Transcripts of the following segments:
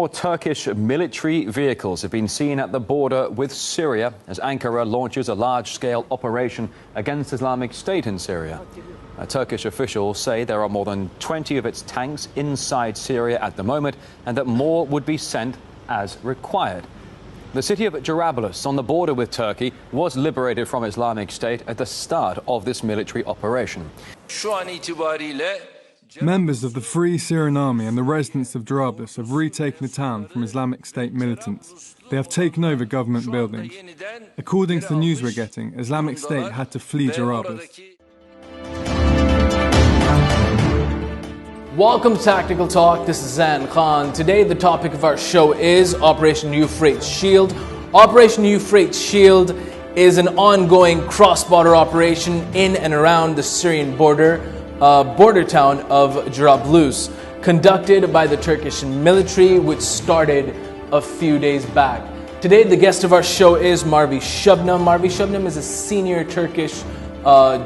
More Turkish military vehicles have been seen at the border with Syria as Ankara launches a large-scale operation against Islamic State in Syria. Turkish officials say there are more than 20 of its tanks inside Syria at the moment and that more would be sent as required. The city of Jarablus on the border with Turkey was liberated from Islamic State at the start of this military operation. Members of the Free Syrian Army and the residents of Jarablus have retaken the town from Islamic State militants. They have taken over government buildings. According to the news we're getting, Islamic State had to flee Jarablus. Welcome to Tactical Talk. This is Zain. Today the topic of our show is Operation Euphrates Shield. Operation Euphrates Shield is an ongoing cross-border operation in and around the Syrian border town of Jarablus, conducted by the Turkish military, which started a few days back. Today, the guest of our show is Merve Sebnem. Merve Sebnem is a senior Turkish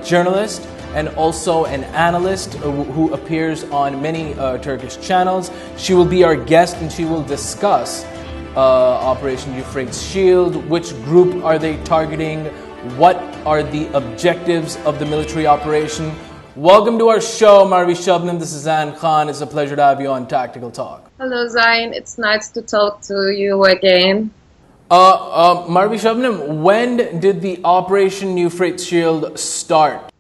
journalist and also an analyst who appears on many Turkish channels. She will be our guest and she will discuss Operation Euphrates Shield, which group are they targeting, what are the objectives of the military operation. Welcome to our show, Merve Sebnem. This is Zain Khan. It's a pleasure to have you on Tactical Talk. Hello, Zain. It's nice to talk to you again. Merve Sebnem, when did the Operation Euphrates Shield start?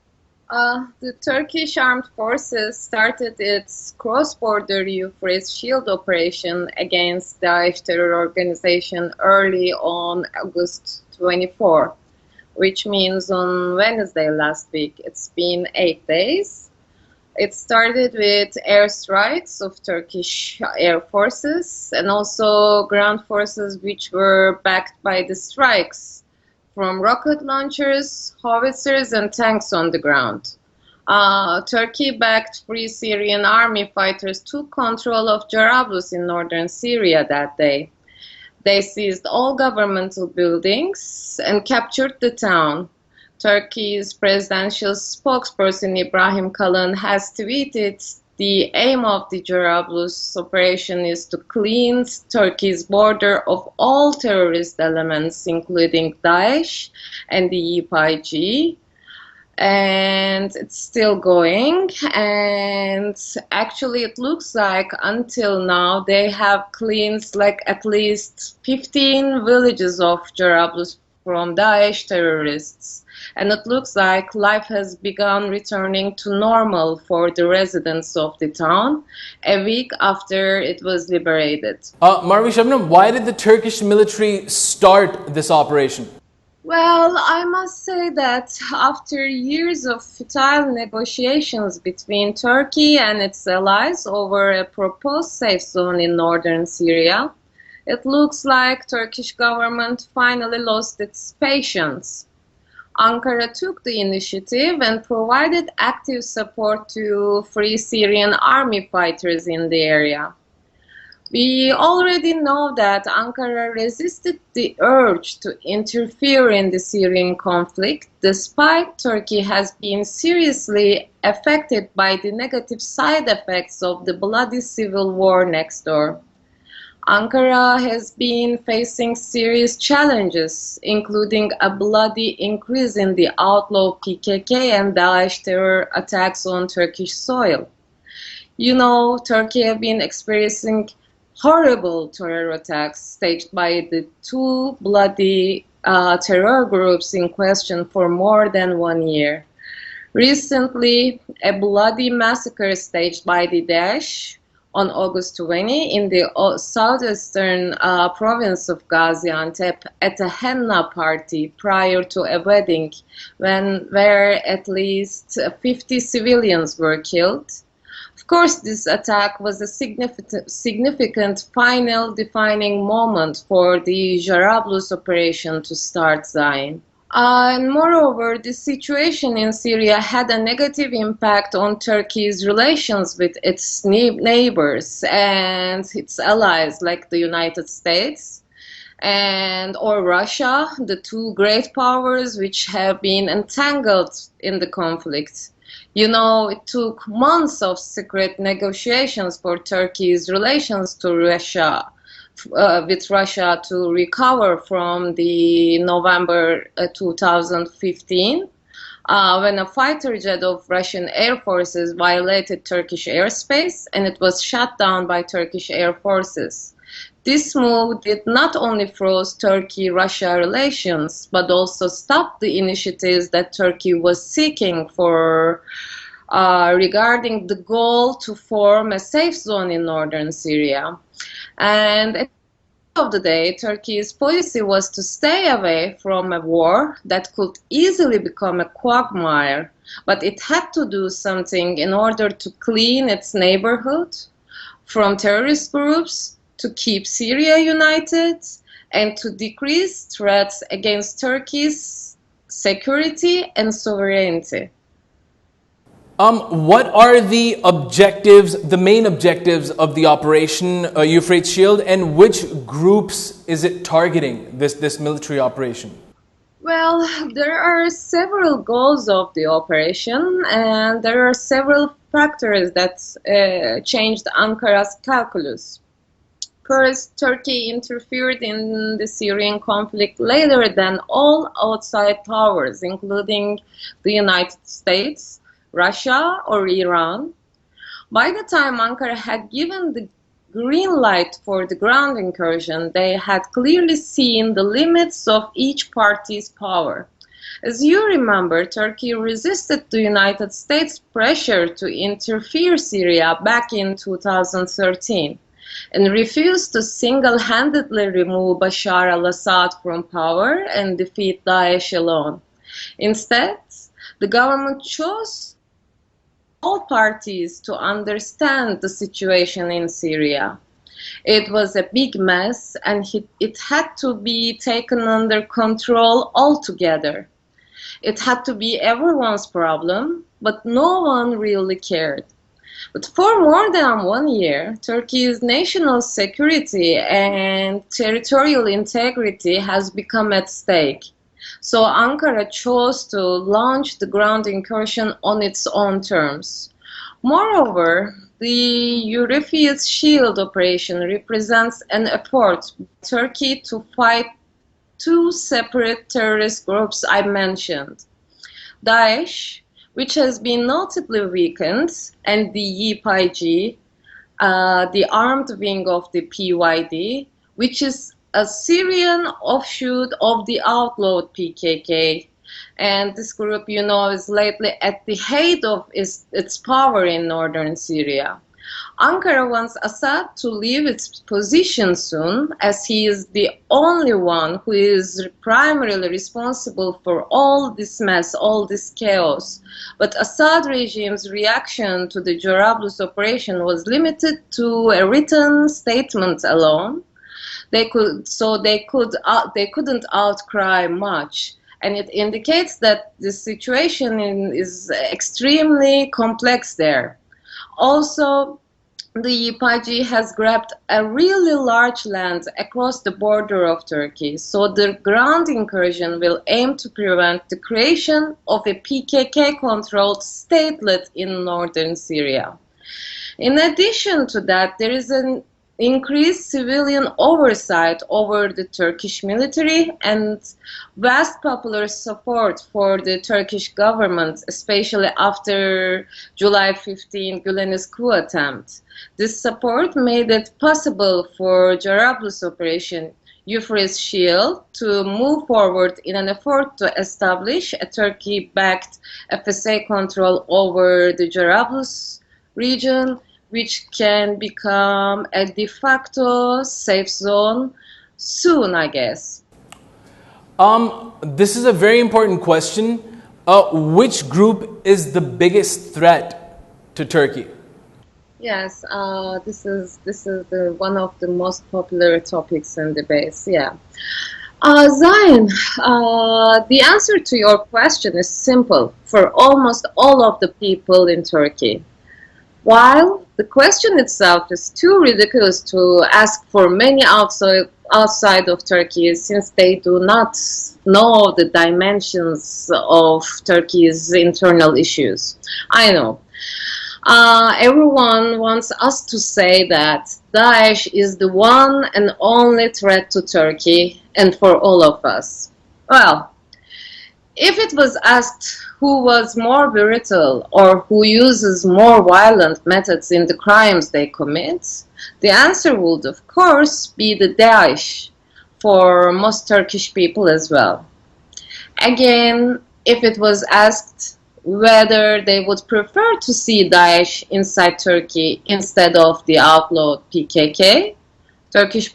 The Turkish Armed Forces started its cross-border Euphrates Shield operation against the Daesh terror organization early on August 24. Which means on Wednesday last week. It's been 8 days. It started with airstrikes of Turkish air forces and also ground forces which were backed by the strikes from rocket launchers, howitzers and tanks on the ground. Turkey-backed Free Syrian Army fighters took control of Jarablus in northern Syria that day. They seized all governmental buildings and captured the town. Turkey's presidential spokesperson Ibrahim Kalın has tweeted the aim of the Jarablus operation is to cleanse Turkey's border of all terrorist elements, including Daesh and the YPG. And it's still going, and actually it looks like until now they have cleansed like at least 15 villages of Jarablus from Daesh terrorists, and it looks like life has begun returning to normal for the residents of the town a week after it was liberated. Merve Sebnem, why did the Turkish military start this operation? Well, I must say that after years of futile negotiations between Turkey and its allies over a proposed safe zone in northern Syria, it looks like Turkish government finally lost its patience. Ankara took the initiative and provided active support to Free Syrian Army fighters in the area. We already know that Ankara resisted the urge to interfere in the Syrian conflict, despite Turkey has been seriously affected by the negative side effects of the bloody civil war next door. Ankara has been facing serious challenges, including a bloody increase in the outlaw PKK and Daesh terror attacks on Turkish soil. You know, Turkey has been experiencing horrible terror attacks staged by the two bloody terror groups in question for more than 1 year. Recently, a bloody massacre staged by the Daesh on August 20 in the southeastern province of Gaziantep at a henna party prior to a wedding where at least 50 civilians were killed. Of course, this attack was a significant final defining moment for the Jarablus operation to start, Zain. And moreover, the situation in Syria had a negative impact on Turkey's relations with its neighbors and its allies like the United States or Russia, the two great powers which have been entangled in the conflict. You know, it took months of secret negotiations for Turkey's relations to Russia with Russia to recover from the November 2015, when a fighter jet of Russian Air Forces violated Turkish airspace and it was shot down by Turkish Air Forces. This move did not only froze Turkey-Russia relations, but also stopped the initiatives that Turkey was seeking for regarding the goal to form a safe zone in northern Syria. And at the end of the day, Turkey's policy was to stay away from a war that could easily become a quagmire, but it had to do something in order to clean its neighborhood from terrorist groups, to keep Syria united, and to decrease threats against Turkey's security and sovereignty. What are the objectives, the main objectives of the Operation Euphrates Shield, and which groups is it targeting, this military operation? Well, there are several goals of the operation, and there are several factors that changed Ankara's calculus. First, Turkey interfered in the Syrian conflict later than all outside powers, including the United States, Russia, or Iran. By the time Ankara had given the green light for the ground incursion, they had clearly seen the limits of each party's power. As you remember, Turkey resisted the United States' pressure to interfere Syria back in 2013. And refused to single-handedly remove Bashar al-Assad from power and defeat Daesh alone. Instead, the government chose all parties to understand the situation in Syria. It was a big mess, and it had to be taken under control altogether. It had to be everyone's problem, but no one really cared. But for more than 1 year, Turkey's national security and territorial integrity has become at stake. So Ankara chose to launch the ground incursion on its own terms. Moreover, the Euphrates Shield operation represents an effort by Turkey to fight two separate terrorist groups I mentioned: Daesh, which has been notably weakened, and the YPG, the armed wing of the PYD, which is a Syrian offshoot of the outlawed PKK. And this group, you know, is lately at the height of its power in northern Syria. Ankara wants Assad to leave its position soon, as he is the only one who is primarily responsible for all this mess, all this chaos. But Assad regime's reaction to the Jarablus operation was limited to a written statement alone. They couldn't outcry much, and it indicates that the situation is extremely complex there. Also, the YPG has grabbed a really large land across the border of Turkey, so the ground incursion will aim to prevent the creation of a PKK-controlled statelet in northern Syria. In addition to that, there is an increased civilian oversight over the Turkish military and vast popular support for the Turkish government, especially after July 15 Gülen's coup attempt. This support made it possible for Jarablus operation Euphrates Shield to move forward in an effort to establish a Turkey-backed FSA control over the Jarablus region, which can become a de facto safe zone soon, I guess. This is a very important question. Which group is the biggest threat to Turkey? Yes, this is one of the most popular topics in debates. Yeah, Zain, the answer to your question is simple for almost all of the people in Turkey. While the question itself is too ridiculous to ask for many outside of Turkey, since they do not know the dimensions of Turkey's internal issues. I know. Everyone wants us to say that Daesh is the one and only threat to Turkey and for all of us. Well, if it was asked who was more brutal or who uses more violent methods in the crimes they commit, the answer would, of course, be the Daesh for most Turkish people as well. Again, if it was asked whether they would prefer to see Daesh inside Turkey instead of the outlawed PKK, Turkish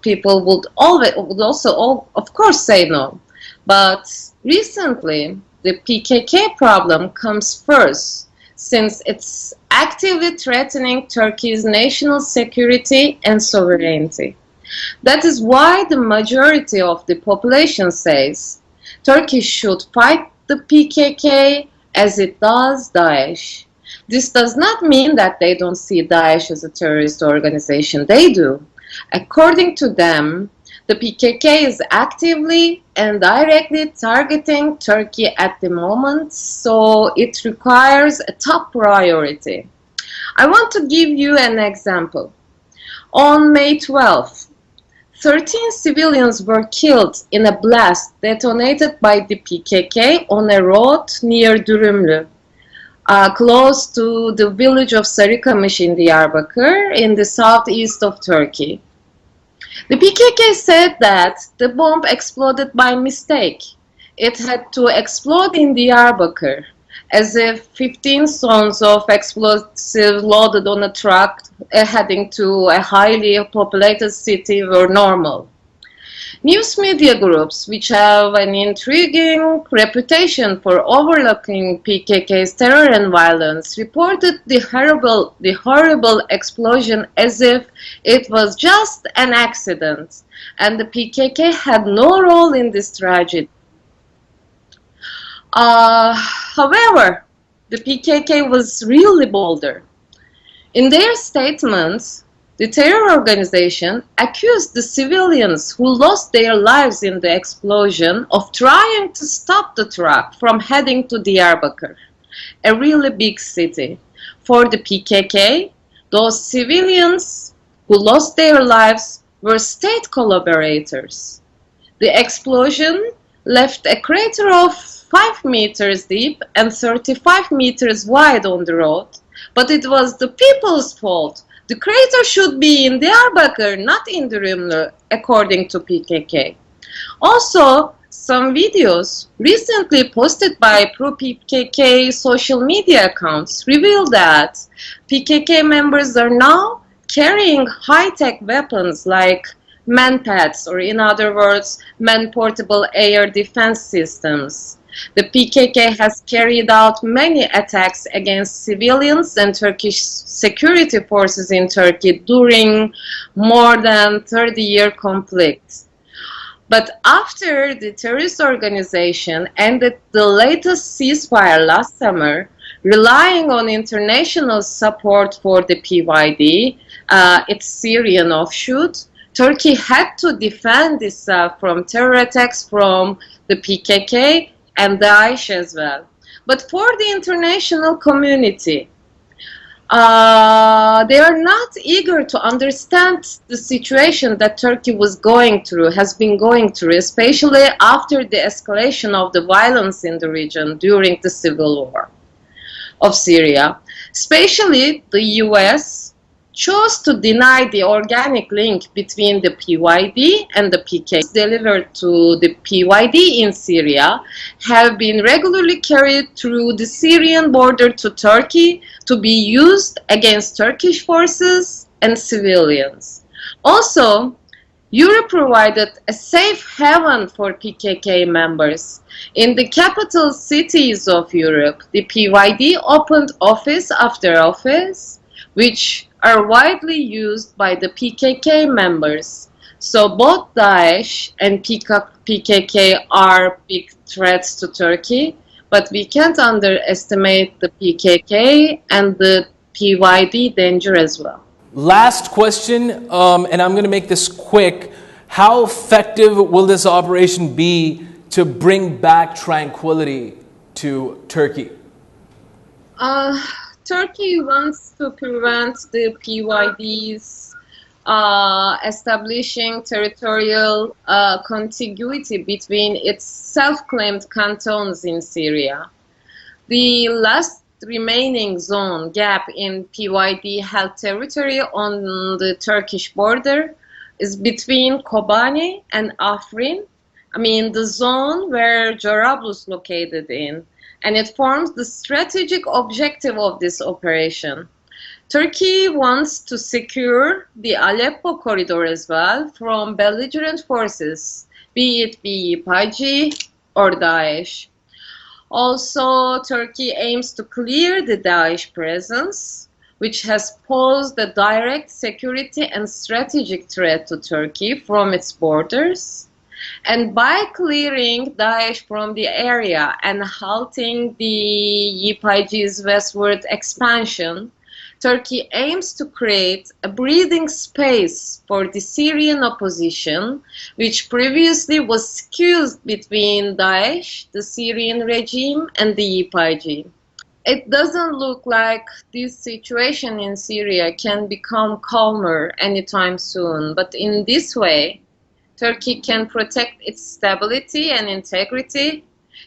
people would also, of course, say no. But recently, the PKK problem comes first, since it's actively threatening Turkey's national security and sovereignty. That is why the majority of the population says Turkey should fight the PKK as it does Daesh. This does not mean that they don't see Daesh as a terrorist organization. They do. According to them, the PKK is actively and directly targeting Turkey at the moment, so it requires a top priority. I want to give you an example. On May 12th, 13 civilians were killed in a blast detonated by the PKK on a road near Dürümlü, close to the village of Sarıkamış in Diyarbakır in the southeast of Turkey. The PKK said that the bomb exploded by mistake. It had to explode in Diyarbakır, as if 15 tons of explosives loaded on a truck heading to a highly populated city were normal. News media groups, which have an intriguing reputation for overlooking PKK's terror and violence, reported the horrible explosion as if it was just an accident, and the PKK had no role in this tragedy. However, the PKK was really bolder. In their statements, the terror organization accused the civilians who lost their lives in the explosion of trying to stop the truck from heading to Diyarbakır, a really big city. For the PKK, those civilians who lost their lives were state collaborators. The explosion left a crater of 5 meters deep and 35 meters wide on the road, but it was the people's fault. The crater should be in Diyarbakır, not in Dürümlü, according to PKK. Also, some videos recently posted by pro-PKK social media accounts reveal that PKK members are now carrying high-tech weapons like man-pads, or in other words, man-portable air defense systems. The PKK has carried out many attacks against civilians and Turkish security forces in Turkey during more than 30-year conflict. But after the terrorist organization ended the latest ceasefire last summer, relying on international support for the PYD, its Syrian offshoot, Turkey had to defend itself from terror attacks from the PKK and Daesh as well. But for the international community, they are not eager to understand the situation that Turkey has been going through, especially after the escalation of the violence in the region during the civil war of Syria. Especially the US chose to deny the organic link between the PYD and the PKK delivered to the PYD in Syria have been regularly carried through the Syrian border to Turkey to be used against Turkish forces and civilians. Also, Europe provided a safe haven for PKK members. In the capital cities of Europe, the PYD opened office after office, which are widely used by the PKK members. So both Daesh and PKK are big threats to Turkey, but we can't underestimate the PKK and the PYD danger as well. Last question, and I'm going to make this quick. How effective will this operation be to bring back tranquility to Turkey? Turkey wants to prevent the PYDs establishing territorial contiguity between its self-claimed cantons in Syria. The last remaining zone gap in PYD-held territory on the Turkish border is between Kobani and Afrin. The zone where Jarablus located in, and it forms the strategic objective of this operation. Turkey wants to secure the Aleppo corridor as well from belligerent forces, be it YPG or Daesh. Also, Turkey aims to clear the Daesh presence, which has posed a direct security and strategic threat to Turkey from its borders. And by clearing Daesh from the area and halting the YPG's westward expansion, Turkey aims to create a breathing space for the Syrian opposition, which previously was squeezed between Daesh, the Syrian regime, and the YPG. It doesn't look like this situation in Syria can become calmer anytime soon, but in this way, Turkey can protect its stability and integrity,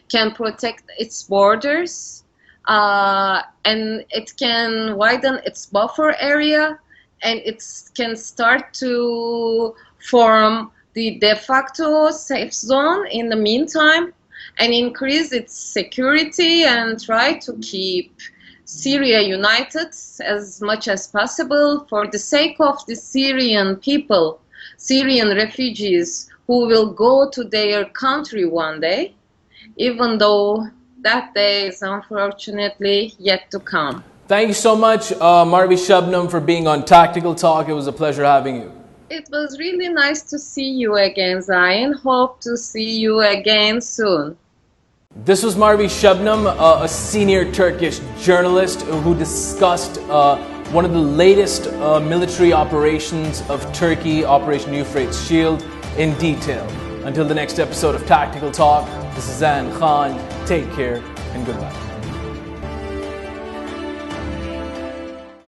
can protect its borders, and it can widen its buffer area, and it can start to form the de facto safe zone in the meantime, and increase its security and try to keep Syria united as much as possible for the sake of the Syrian people, Syrian refugees who will go to their country one day, even though that day is unfortunately yet to come. Thank you so much, Merve Sebnem, for being on Tactical Talk. It was a pleasure having you. It was really nice to see you again, Zain. Hope to see you again soon. This was Merve Sebnem, a senior Turkish journalist who discussed one of the latest military operations of Turkey, Operation Euphrates Shield, in detail. Until the next episode of Tactical Talk, this is Zain Khan. Take care and goodbye.